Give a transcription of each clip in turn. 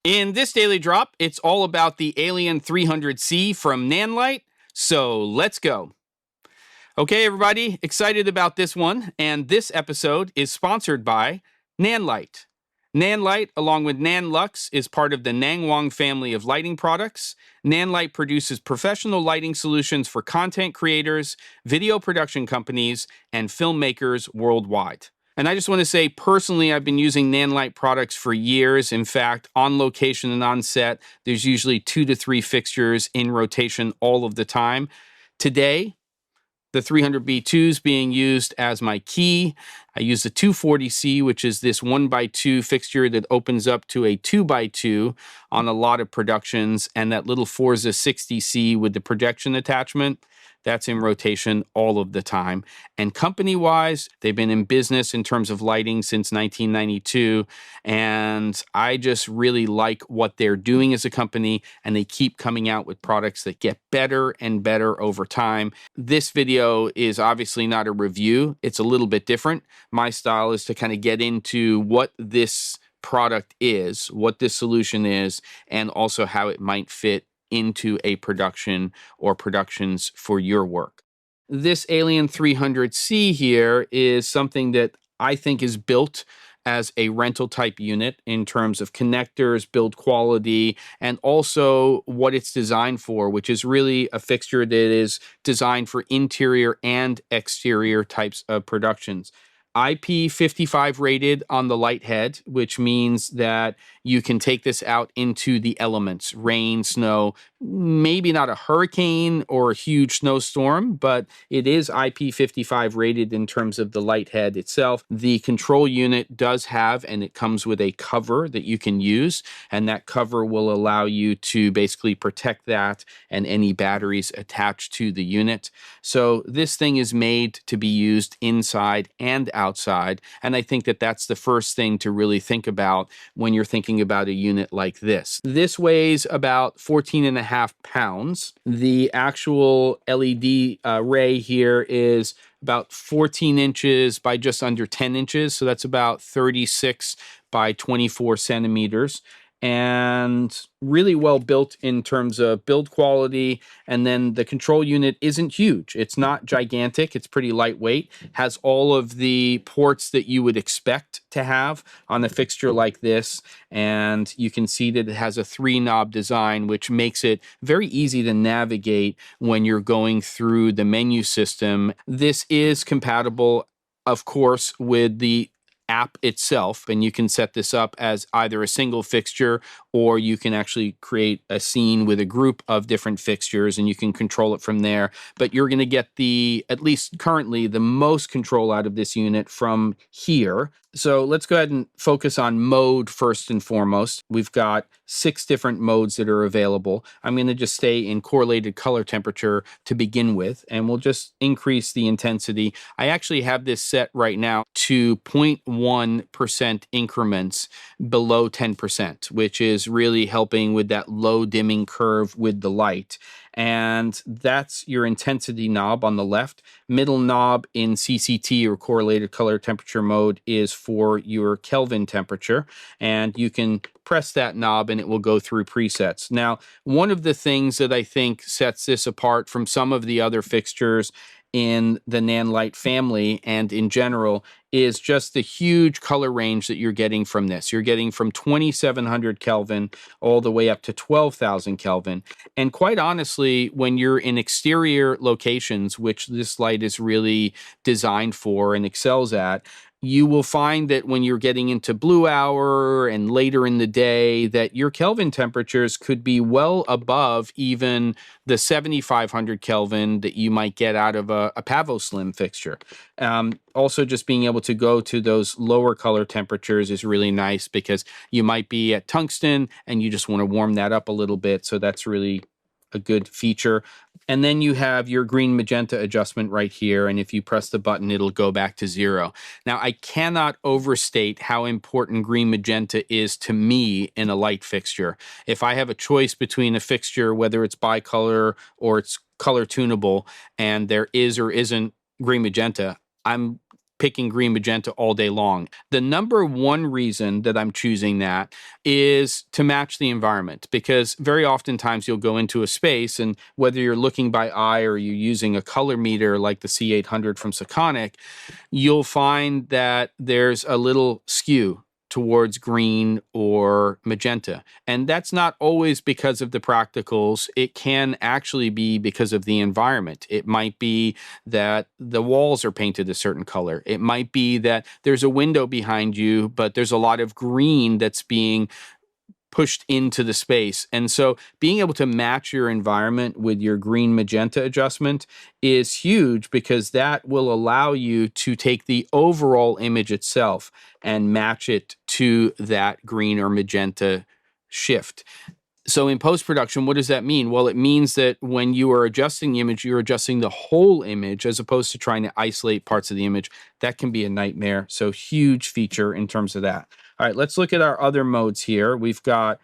In this daily drop, it's all about the Alien 300C from Nanlite, so let's go. Okay, everybody, excited about this one, and this episode is sponsored by Nanlite. Nanlite, along with Nanlux, is part of the Nangwang family of lighting products. Nanlite produces professional lighting solutions for content creators, video production companies, and filmmakers worldwide. And I just want to say, personally, I've been using Nanlite products for years. In fact, on location and on set, there's usually 2 to 3 fixtures in rotation all of the time. Today, the 300B2 is being used as my key. I use the 240C, which is this 1x2 fixture that opens up to a 2x2 on a lot of productions, and that little Forza 60C with the projection attachment. That's in rotation all of the time. And company-wise, they've been in business in terms of lighting since 1992. And I just really like what they're doing as a company, and they keep coming out with products that get better and better over time. This video is obviously not a review. It's a little bit different. My style is to kind of get into what this product is, what this solution is, and also how it might fit into a production or productions for your work. This Alien 300C here is something that I think is built as a rental type unit in terms of connectors, build quality, and also what it's designed for, which is really a fixture that is designed for interior and exterior types of productions. IP55 rated on the light head, which means that you can take this out into the elements, rain, snow, maybe not a hurricane or a huge snowstorm, but it is IP55 rated in terms of the light head itself. The control unit does have, and it comes with a cover that you can use, and that cover will allow you to basically protect that and any batteries attached to the unit. So this thing is made to be used inside and outside, and I think that that's the first thing to really think about when you're thinking about a unit like this. This weighs about 14.5 pounds. The actual LED array here is about 14 inches by just under 10 inches, so that's about 36 by 24 centimeters. And really well built in terms of build quality. And then the control unit isn't huge. It's not gigantic. It's pretty lightweight. Has all of the ports that you would expect to have on a fixture like this. And you can see that it has a 3-knob design, which makes it very easy to navigate when you're going through the menu system. This is compatible, of course, with the app itself, and you can set this up as either a single fixture, or you can actually create a scene with a group of different fixtures and you can control it from there. But you're going to get at least currently, the most control out of this unit from here. So let's go ahead and focus on mode first and foremost. We've got 6 different modes that are available. I'm going to just stay in correlated color temperature to begin with, and we'll just increase the intensity. I actually have this set right now to 0.1% increments below 10%, which is really helping with that low dimming curve with the light. And that's your intensity knob on the left. Middle knob in CCT, or correlated color temperature mode, is for your Kelvin temperature, and you can press that knob and it will go through presets. Now, one of the things that I think sets this apart from some of the other fixtures in the Nanlite family and in general is just the huge color range that you're getting from this. You're getting from 2700 Kelvin all the way up to 12,000 Kelvin. And quite honestly, when you're in exterior locations, which this light is really designed for and excels at, you will find that when you're getting into blue hour and later in the day, that your Kelvin temperatures could be well above even the 7,500 Kelvin that you might get out of a Pavo Slim fixture. Also, just being able to go to those lower color temperatures is really nice, because you might be at tungsten and you just want to warm that up a little bit. So that's really a good feature. And then you have your green magenta adjustment right here. And if you press the button, it'll go back to 0. Now, I cannot overstate how important green magenta is to me in a light fixture. If I have a choice between a fixture, whether it's bicolor or it's color tunable, and there is or isn't green magenta, I'm picking green magenta all day long. The number one reason that I'm choosing that is to match the environment, because very oftentimes you'll go into a space, and whether you're looking by eye or you're using a color meter like the C800 from Sekonic, you'll find that there's a little skew towards green or magenta. And that's not always because of the practicals. It can actually be because of the environment. It might be that the walls are painted a certain color. It might be that there's a window behind you, but there's a lot of green that's being pushed into the space. And so being able to match your environment with your green magenta adjustment is huge, because that will allow you to take the overall image itself and match it to that green or magenta shift. So in post-production, what does that mean? Well, it means that when you are adjusting the image, you're adjusting the whole image as opposed to trying to isolate parts of the image. That can be a nightmare. So huge feature in terms of that. All right, let's look at our other modes here. We've got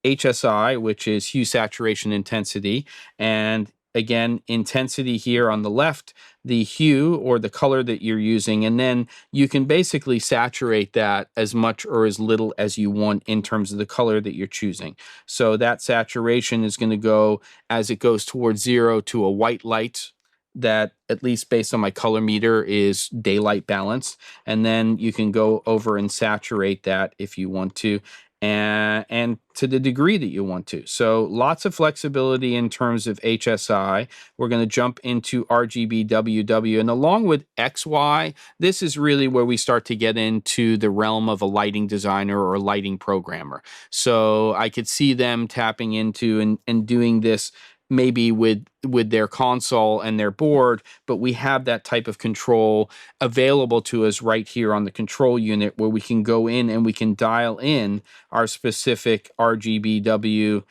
HSI, which is hue, saturation, intensity. And again, intensity here on the left, the hue or the color that you're using. And then you can basically saturate that as much or as little as you want in terms of the color that you're choosing. So that saturation is going to go as it goes towards 0 to a white light that, at least based on my color meter, is daylight balanced. And then you can go over and saturate that if you want to, and to the degree that you want to. So lots of flexibility in terms of HSI. We're going to jump into RGBWW, and along with XY, this is really where we start to get into the realm of a lighting designer or a lighting programmer. So I could see them tapping into and doing this maybe with their console and their board, but we have that type of control available to us right here on the control unit, where we can go in and we can dial in our specific RGBW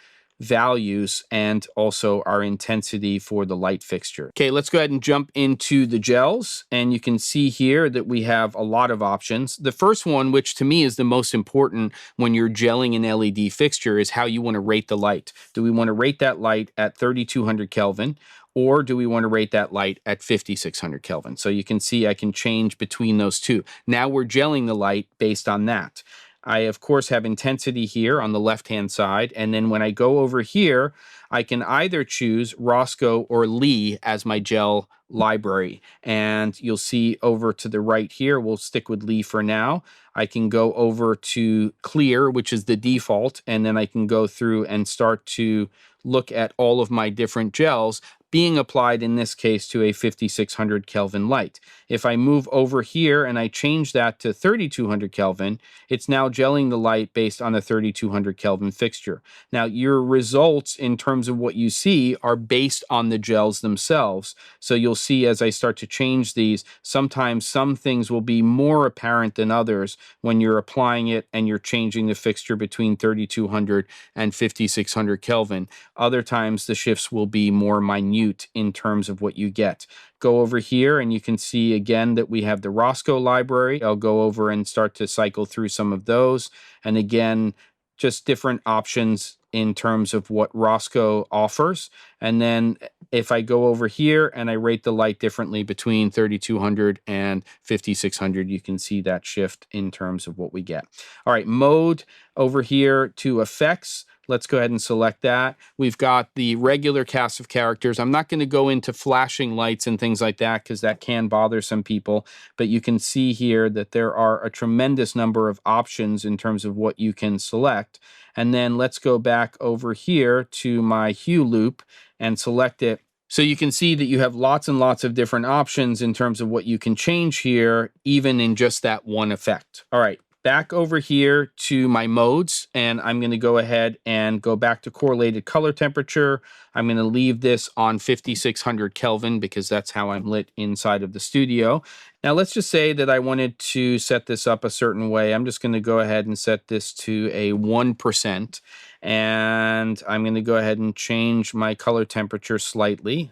values and also our intensity for the light fixture. Okay, let's go ahead and jump into the gels, and you can see here that we have a lot of options. The first one, which to me is the most important when you're gelling an LED fixture, is how you want to rate the light. Do we want to rate that light at 3200 Kelvin, or do we want to rate that light at 5600 Kelvin? So you can see I can change between those two. Now we're gelling the light based on that. I, of course, have intensity here on the left-hand side, and then when I go over here, I can either choose Roscoe or Lee as my gel library. And you'll see over to the right here, we'll stick with Lee for now. I can go over to Clear, which is the default, and then I can go through and start to look at all of my different gels being applied, in this case, to a 5600 Kelvin light. If I move over here and I change that to 3200 Kelvin, it's now gelling the light based on a 3200 Kelvin fixture. Now, your results in terms of what you see are based on the gels themselves. So you'll see as I start to change these, sometimes some things will be more apparent than others when you're applying it and you're changing the fixture between 3200 and 5600 Kelvin. Other times the shifts will be more minute in terms of what you get. Go over here and you can see again that we have the Roscoe library. I'll go over and start to cycle through some of those. And again, just different options in terms of what Roscoe offers. And then if I go over here and I rate the light differently between 3200 and 5600, you can see that shift in terms of what we get. All right, mode over here to effects. Let's go ahead and select that. We've got the regular cast of characters. I'm not going to go into flashing lights and things like that because that can bother some people, but you can see here that there are a tremendous number of options in terms of what you can select. And then let's go back over here to my hue loop and select it. So you can see that you have lots and lots of different options in terms of what you can change here, even in just that one effect. All right. Back over here to my modes, and I'm going to go ahead and go back to correlated color temperature. I'm going to leave this on 5600 Kelvin because that's how I'm lit inside of the studio. Now let's just say that I wanted to set this up a certain way. I'm just going to go ahead and set this to a 1%, and I'm going to go ahead and change my color temperature slightly.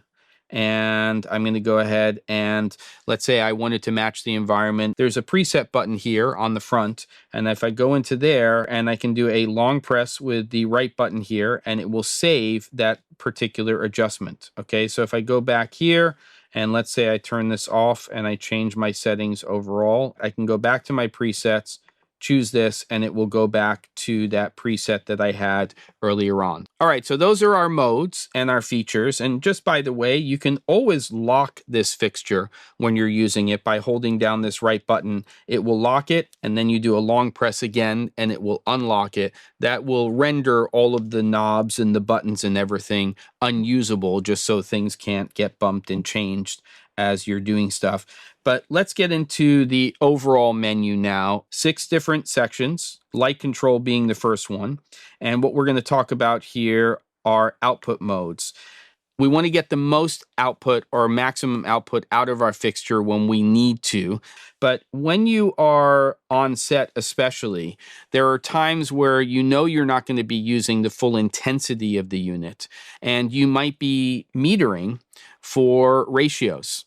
And I'm going to go ahead and let's say I wanted to match the environment. There's a preset button here on the front. And if I go into there and I can do a long press with the right button here, and it will save that particular adjustment. Okay, so if I go back here And let's say I turn this off and I change my settings overall. I can go back to my presets, choose this, and it will go back to that preset that I had earlier on. All right, so those are our modes and our features. And just by the way, you can always lock this fixture when you're using it by holding down this right button. It will lock it, and then you do a long press again, and it will unlock it. That will render all of the knobs and the buttons and everything unusable, just so things can't get bumped and changed as you're doing stuff. But let's get into the overall menu now. 6 different sections, light control being the first one. And what we're going to talk about here are output modes. We want to get the most output or maximum output out of our fixture when we need to. But when you are on set especially, there are times where you know you're not going to be using the full intensity of the unit, and you might be metering for ratios.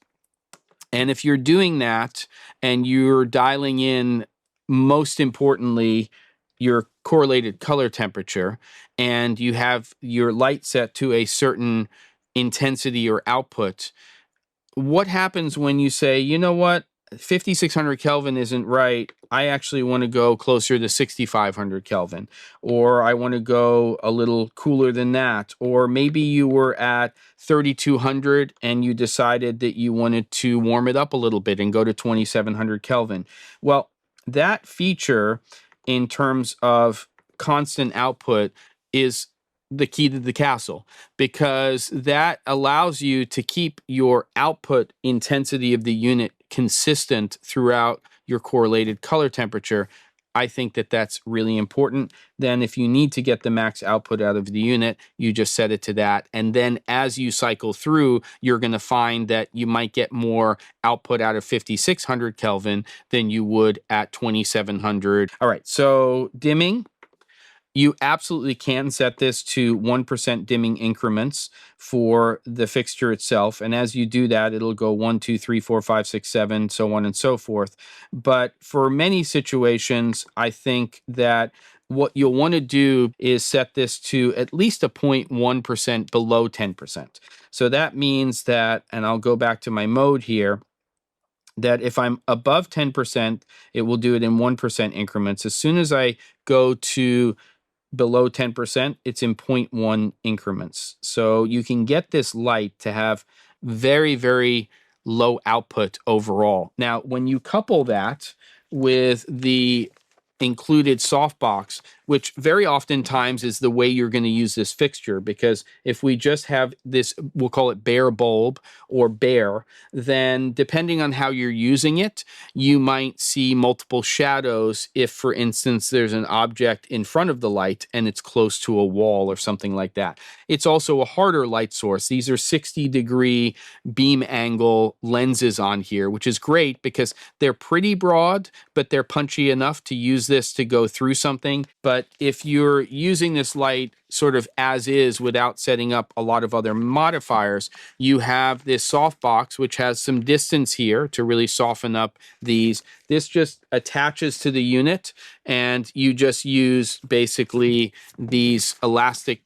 And if you're doing that and you're dialing in, most importantly, your correlated color temperature, and you have your light set to a certain intensity or output, what happens when you say, you know what, 5600 Kelvin isn't right. I actually want to go closer to 6500 Kelvin, or I want to go a little cooler than that. Or maybe you were at 3200 and you decided that you wanted to warm it up a little bit and go to 2700 Kelvin. Well, that feature in terms of constant output is the key to the castle, because that allows you to keep your output intensity of the unit consistent throughout your correlated color temperature. I think that that's really important. Then if you need to get the max output out of the unit, you just set it to that. And then as you cycle through, you're going to find that you might get more output out of 5600 Kelvin than you would at 2700. All right, so dimming. You absolutely can set this to 1% dimming increments for the fixture itself. And as you do that, it'll go 1, 2, 3, 4, 5, 6, 7, so on and so forth. But for many situations, I think that what you'll want to do is set this to at least a 0.1% below 10%. So that means that, and I'll go back to my mode here, that if I'm above 10%, it will do it in 1% increments. As soon as I go to below 10%, it's in 0.1 increments. So you can get this light to have very, very low output overall. Now, when you couple that with the included softbox, which very oftentimes is the way you're going to use this fixture, because if we just have this, we'll call it bare bulb or bare, then depending on how you're using it, you might see multiple shadows if, for instance, there's an object in front of the light and it's close to a wall or something like that. It's also a harder light source. These are 60-degree beam angle lenses on here, which is great because they're pretty broad, but they're punchy enough to use this to go through something. But if you're using this light sort of as is without setting up a lot of other modifiers, you have this softbox, which has some distance here to really soften up these. This just attaches to the unit, and you just use basically these elastic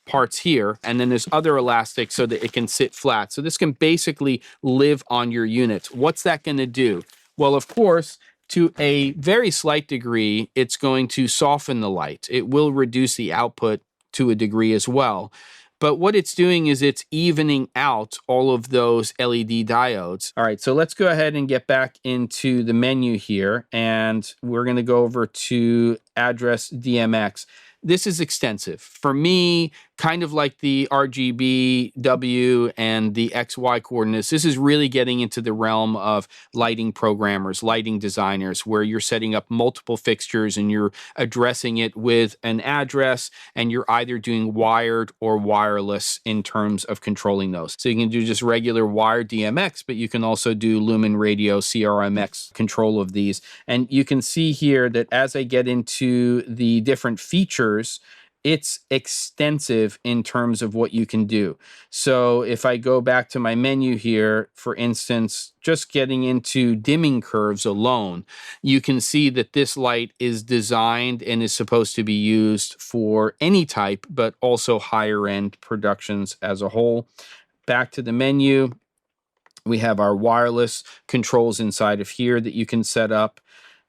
parts here, and then there's other elastic so that it can sit flat. So this can basically live on your unit. What's that going to do? Well, of course, to a very slight degree, it's going to soften the light. It will reduce the output to a degree as well. But what it's doing is it's evening out all of those LED diodes. All right, so let's go ahead and get back into the menu here, and we're going to go over to address DMX. This is extensive. For me, kind of like the RGB, W, and the XY coordinates, this is really getting into the realm of lighting programmers, lighting designers, where you're setting up multiple fixtures and you're addressing it with an address, and you're either doing wired or wireless in terms of controlling those. So you can do just regular wired DMX, but you can also do lumen radio, CRMX control of these. And you can see here that as I get into the different features, it's extensive in terms of what you can do. So if I go back to my menu here, for instance, just getting into dimming curves alone, you can see that this light is designed and is supposed to be used for any type, but also higher end productions as a whole. Back to the menu. We have our wireless controls inside of here that you can set up.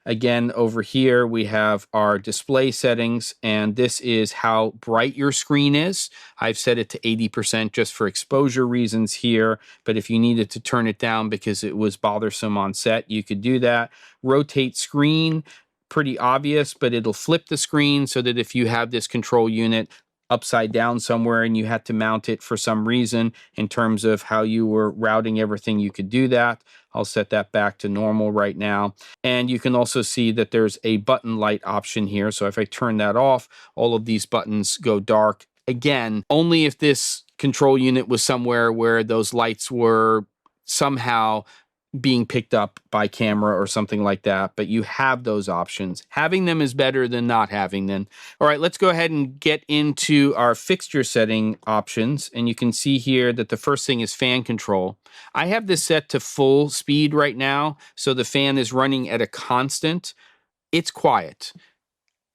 Again, over here, we have our display settings, and this is how bright your screen is. I've set it to 80% just for exposure reasons here, but if you needed to turn it down because it was bothersome on set, you could do that. Rotate screen, pretty obvious, but it'll flip the screen so that if you have this control unit upside down somewhere and you had to mount it for some reason in terms of how you were routing everything, you could do that. I'll set that back to normal right now. And you can also see that there's a button light option here. So if I turn that off, all of these buttons go dark. Again, only if this control unit was somewhere where those lights were somehow being picked up by camera or something like that, but you have those options. Having them is better than not having them. All right, let's go ahead and get into our fixture setting options. And you can see here that the first thing is fan control. I have this set to full speed right now, so the fan is running at a constant. It's quiet.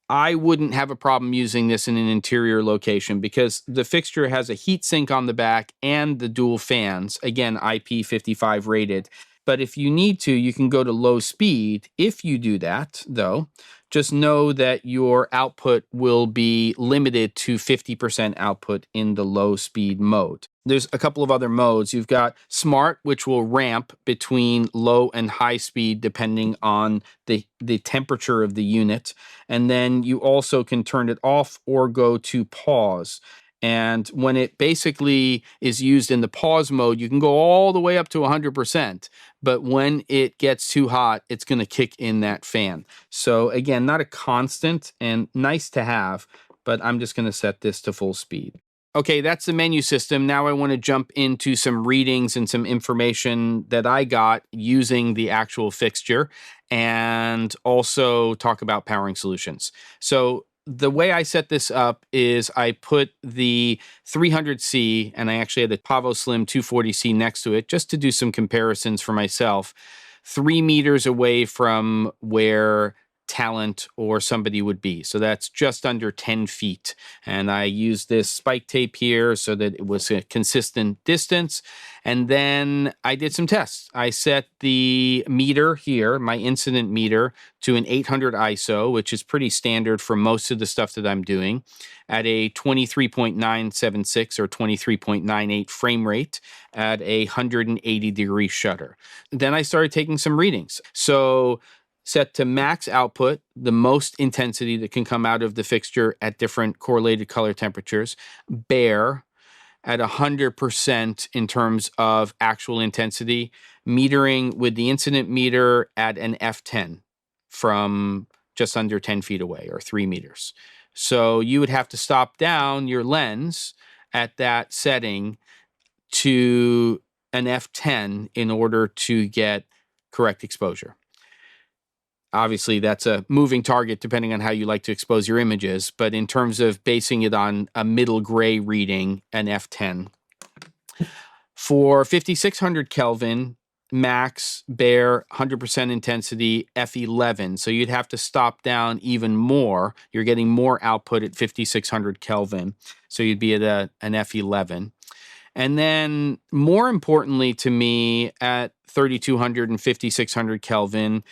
I wouldn't have a problem using this in an interior location because the fixture has a heat sink on the back and the dual fans, again, IP55 rated. But if you need to, you can go to low speed. If you do that, though, just know that your output will be limited to 50% output in the low speed mode. There's a couple of other modes. You've got smart, which will ramp between low and high speed depending on the temperature of the unit. And then you also can turn it off or go to pause. And when it basically is used in the pause mode, you can go all the way up to 100%. But when it gets too hot, it's going to kick in that fan. So again, not a constant and nice to have, but I'm just going to set this to full speed. Okay, that's the menu system. Now I want to jump into some readings and some information that I got using the actual fixture and also talk about powering solutions. So the way I set this up is I put the 300C and I actually had the Pavo Slim 240C next to it just to do some comparisons for myself, 3 meters away from where talent or somebody would be. So that's just under 10 feet. And I used this spike tape here so that it was a consistent distance. And then I did some tests. I set the meter here, my incident meter, to an 800 ISO, which is pretty standard for most of the stuff that I'm doing, at a 23.976 or 23.98 frame rate at a 180-degree shutter. Then I started taking some readings. So set to max output, the most intensity that can come out of the fixture at different correlated color temperatures, bare at 100% in terms of actual intensity, metering with the incident meter at an F10 from just under 10 feet away or 3 meters. So you would have to stop down your lens at that setting to an F10 in order to get correct exposure. Obviously, that's a moving target depending on how you like to expose your images, but in terms of basing it on a middle gray reading, an F10. For 5600 Kelvin, max, bare, 100% intensity, F11. So you'd have to stop down even more. You're getting more output at 5600 Kelvin. So you'd be at an F11. And then more importantly to me, at 3200 and 5600 Kelvin,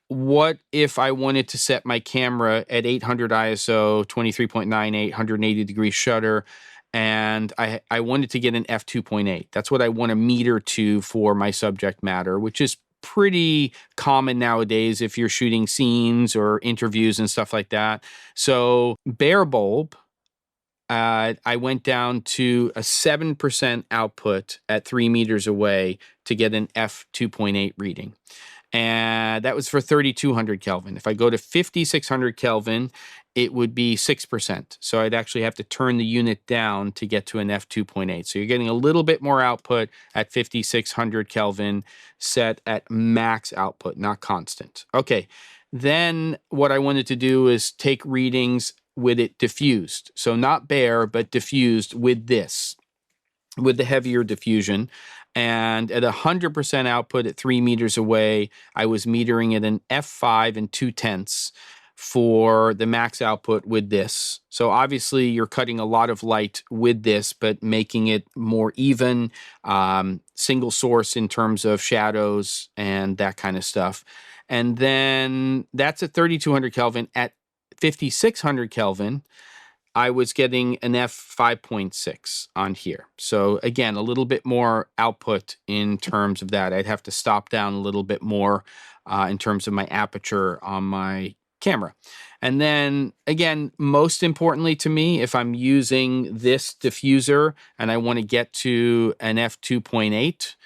what if I wanted to set my camera at 800 ISO, 23.98, 180-degree shutter, and I wanted to get an f2.8. That's what I want a meter to for my subject matter, which is pretty common nowadays if you're shooting scenes or interviews and stuff like that. So bare bulb, I went down to a 7% output at 3 meters away to get an f2.8 reading. And that was for 3200 Kelvin. If I go to 5600 Kelvin, it would be 6%. So I'd actually have to turn the unit down to get to an f2.8. So you're getting a little bit more output at 5600 Kelvin set at max output, not constant. Okay, then what I wanted to do is take readings with it diffused. So not bare, but diffused with this, with the heavier diffusion. And at 100% output at 3 meters away, I was metering at an f5 and 2/10 for the max output with this. So obviously you're cutting a lot of light with this, but making it more even, single source in terms of shadows and that kind of stuff. And then that's at 3200 Kelvin. At 5600 Kelvin, I was getting an f5.6 on here. So again, a little bit more output in terms of that. I'd have to stop down a little bit more in terms of my aperture on my camera. And then again, most importantly to me, if I'm using this diffuser and I want to get to an f2.8,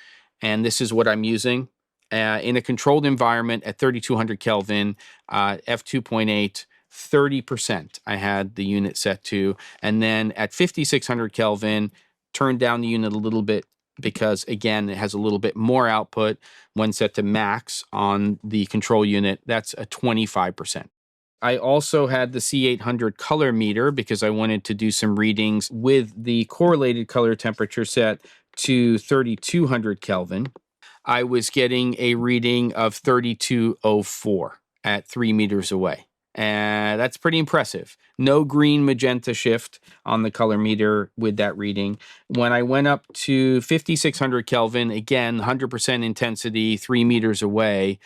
and this is what I'm using, in a controlled environment at 3200 Kelvin, f2.8, 30% I had the unit set to. And then at 5600 Kelvin, turned down the unit a little bit because, again, it has a little bit more output when set to max on the control unit. That's a 25%. I also had the C800 color meter because I wanted to do some readings with the correlated color temperature set to 3200 Kelvin. I was getting a reading of 3204 at 3 meters away. And that's pretty impressive. No green magenta shift on the color meter with that reading. When I went up to 5600 Kelvin, again, 100% intensity, 3 meters away,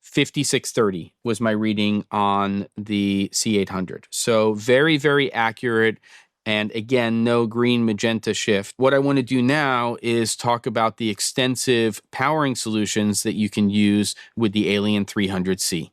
5630 was my reading on the C800. So very, very accurate. And again, no green magenta shift. What I want to do now is talk about the extensive powering solutions that you can use with the Alien 300C.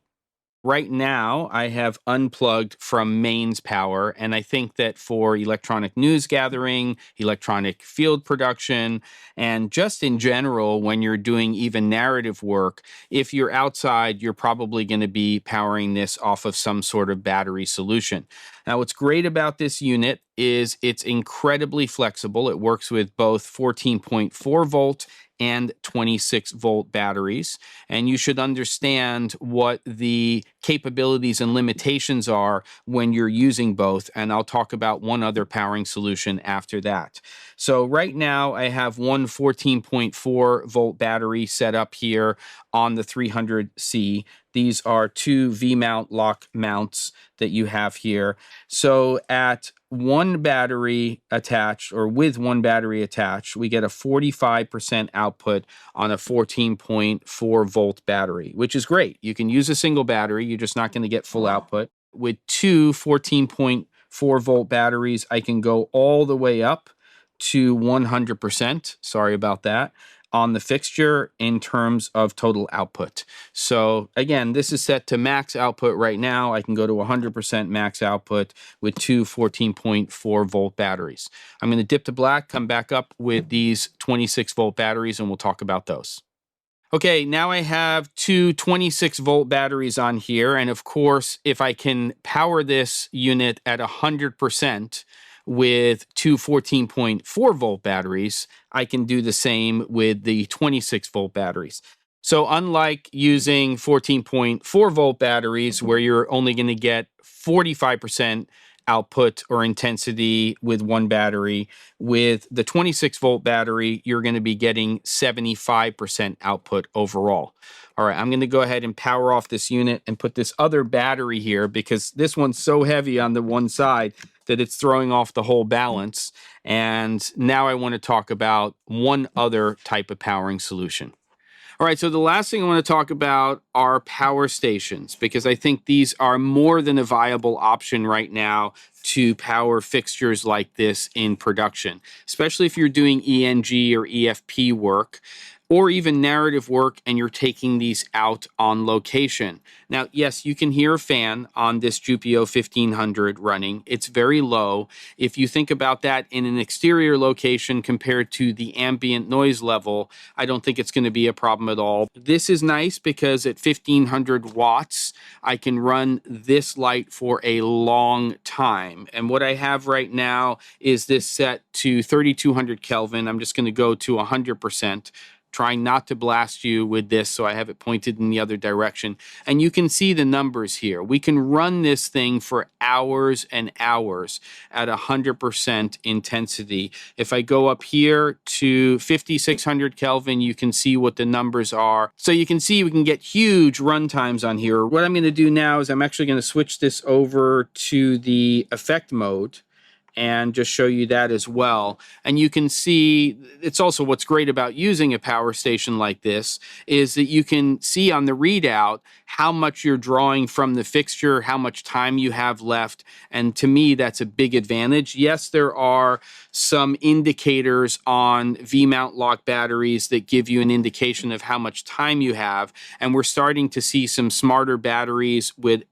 Right now, I have unplugged from mains power, and I think that for electronic news gathering, electronic field production, and just in general, when you're doing even narrative work, if you're outside, you're probably going to be powering this off of some sort of battery solution. Now, what's great about this unit is it's incredibly flexible. It works with both 14.4 volt and 26 volt batteries. And you should understand what the capabilities and limitations are when you're using both. And I'll talk about one other powering solution after that. So right now I have one 14.4 volt battery set up here on the 300C. These are two V-mount lock mounts that you have here. So at one battery attached, or with one battery attached, we get a 45% output on a 14.4 volt battery, which is great. You can use a single battery, you're just not going to get full output. With two 14.4 volt batteries, I can go all the way up to 100%. Sorry about that. On the fixture in terms of total output. So again, this is set to max output right now. I can go to 100% max output with two 14.4 volt batteries. I'm going to dip to black, come back up with these 26 volt batteries, and we'll talk about those. Okay, now I have two 26 volt batteries on here. And of course, if I can power this unit at 100%, with two 14.4 volt batteries, I can do the same with the 26 volt batteries. So unlike using 14.4 volt batteries where you're only going to get 45% output or intensity with one battery, with the 26 volt battery, you're going to be getting 75% output overall. All right, I'm going to go ahead and power off this unit and put this other battery here because this one's so heavy on the one side that it's throwing off the whole balance. And now I want to talk about one other type of powering solution. All right, so the last thing I want to talk about are power stations, because I think these are more than a viable option right now to power fixtures like this in production, especially if you're doing ENG or EFP work, or even narrative work and you're taking these out on location. Now, yes, you can hear a fan on this Jupio 1500 running. It's very low. If you think about that in an exterior location compared to the ambient noise level, I don't think it's going to be a problem at all. This is nice because at 1500 watts, I can run this light for a long time. And what I have right now is this set to 3200 Kelvin. I'm just going to go to 100%. trying not to blast you with this, so I have it pointed in the other direction. And you can see the numbers here. We can run this thing for hours and hours at 100% intensity. If I go up here to 5600 Kelvin, you can see what the numbers are. So you can see we can get huge run times on here. What I'm going to do now is I'm actually going to switch this over to the effect mode and just show you that as well. And you can see, it's also what's great about using a power station like this is that you can see on the readout how much you're drawing from the fixture, how much time you have left. And to me, that's a big advantage. Yes, there are some indicators on V-mount lock batteries that give you an indication of how much time you have. And we're starting to see some smarter batteries with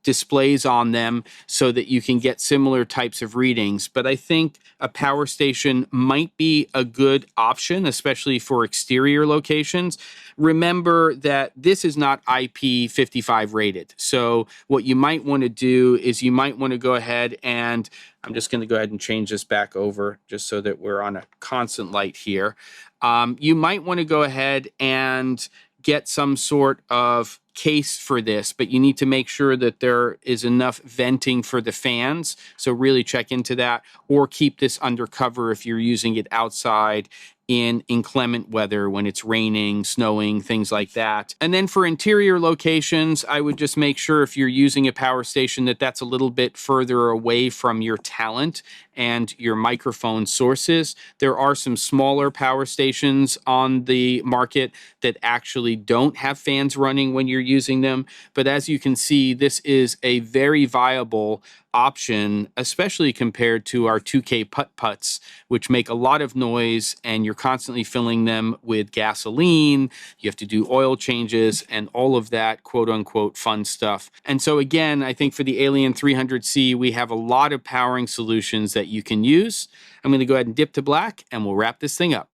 displays on them so that you can get similar types of readings. But I think a power station might be a good option, especially for exterior locations. Remember that this is not IP55 rated. So what you might want to do is you might want to go ahead and I'm just going to go ahead and change this back over just so that we're on a constant light here. You might want to go ahead and get some sort of case for this, but you need to make sure that there is enough venting for the fans. So really check into that, or keep this under cover if you're using it outside in inclement weather when it's raining, snowing, things like that. And then for interior locations, I would just make sure if you're using a power station that that's a little bit further away from your talent and your microphone sources. There are some smaller power stations on the market that actually don't have fans running when you're using them. But as you can see, this is a very viable option, especially compared to our 2K putt-putts, which make a lot of noise and you're constantly filling them with gasoline. You have to do oil changes and all of that quote unquote fun stuff. And so again, I think for the Alien 300C, we have a lot of powering solutions that you can use. I'm going to go ahead and dip to black and we'll wrap this thing up.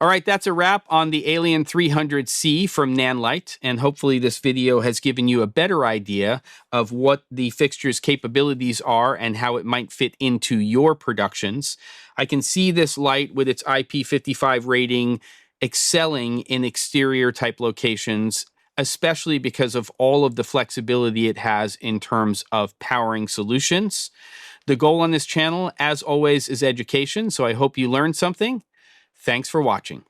All right, that's a wrap on the Alien 300C from Nanlite, and hopefully this video has given you a better idea of what the fixture's capabilities are and how it might fit into your productions. I can see this light with its IP55 rating excelling in exterior type locations, especially because of all of the flexibility it has in terms of powering solutions. The goal on this channel, as always, is education, so I hope you learned something. Thanks for watching.